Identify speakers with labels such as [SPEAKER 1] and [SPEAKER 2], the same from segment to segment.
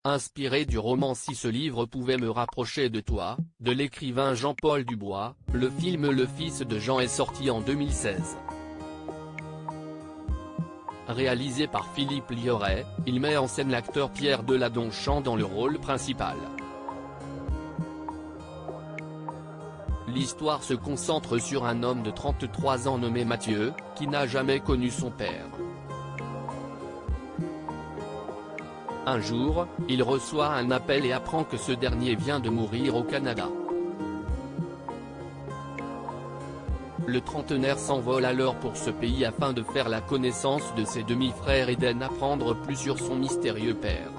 [SPEAKER 1] Inspiré du roman Si ce livre pouvait me rapprocher de toi, de l'écrivain Jean-Paul Dubois, le film Le Fils de Jean est sorti en 2016. Réalisé par Philippe Liorey, il met en scène l'acteur Pierre Deladonchamp dans le rôle principal. L'histoire se concentre sur un homme de 33 ans nommé Mathieu, qui n'a jamais connu son père. Un jour, il reçoit un appel et apprend que ce dernier vient de mourir au Canada. Le trentenaire s'envole alors pour ce pays afin de faire la connaissance de ses demi-frères et d'en apprendre plus sur son mystérieux père.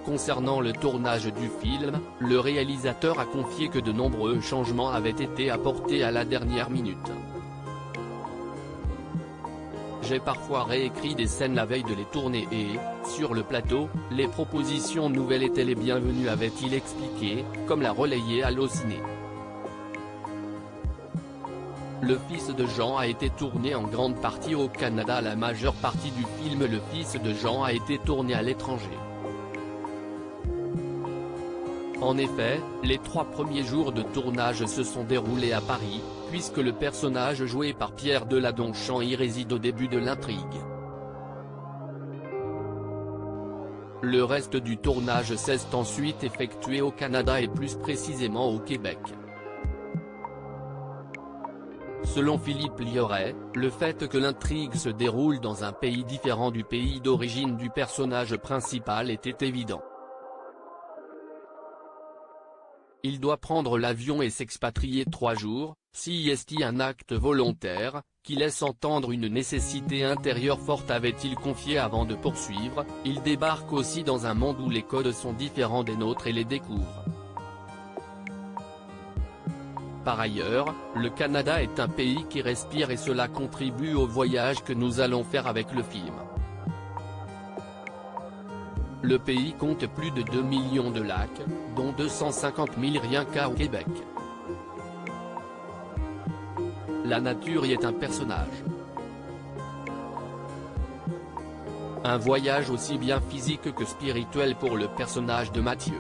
[SPEAKER 1] Concernant le tournage du film, le réalisateur a confié que de nombreux changements avaient été apportés à la dernière minute. J'ai parfois réécrit des scènes la veille de les tourner et, sur le plateau, les propositions nouvelles étaient les bienvenues, avait-il expliqué, comme l'a relayé Allociné. Le Fils de Jean a été tourné en grande partie au Canada. La majeure partie du film Le Fils de Jean a été tourné à l'étranger. En effet, les 3 premiers jours de tournage se sont déroulés à Paris, puisque le personnage joué par Pierre Deladonchamp y réside au début de l'intrigue. Le reste du tournage s'est ensuite effectué au Canada et plus précisément au Québec. Selon Philippe Liorey, le fait que l'intrigue se déroule dans un pays différent du pays d'origine du personnage principal était évident. Il doit prendre l'avion et s'expatrier 3 jours, si est un acte volontaire, qui laisse entendre une nécessité intérieure forte, avait-il confié avant de poursuivre. Il débarque aussi dans un monde où les codes sont différents des nôtres et les découvre. Par ailleurs, le Canada est un pays qui respire et cela contribue au voyage que nous allons faire avec le film. Le pays compte plus de 2 millions de lacs, dont 250 000 rien qu'au Québec. La nature y est un personnage. Un voyage aussi bien physique que spirituel pour le personnage de Mathieu.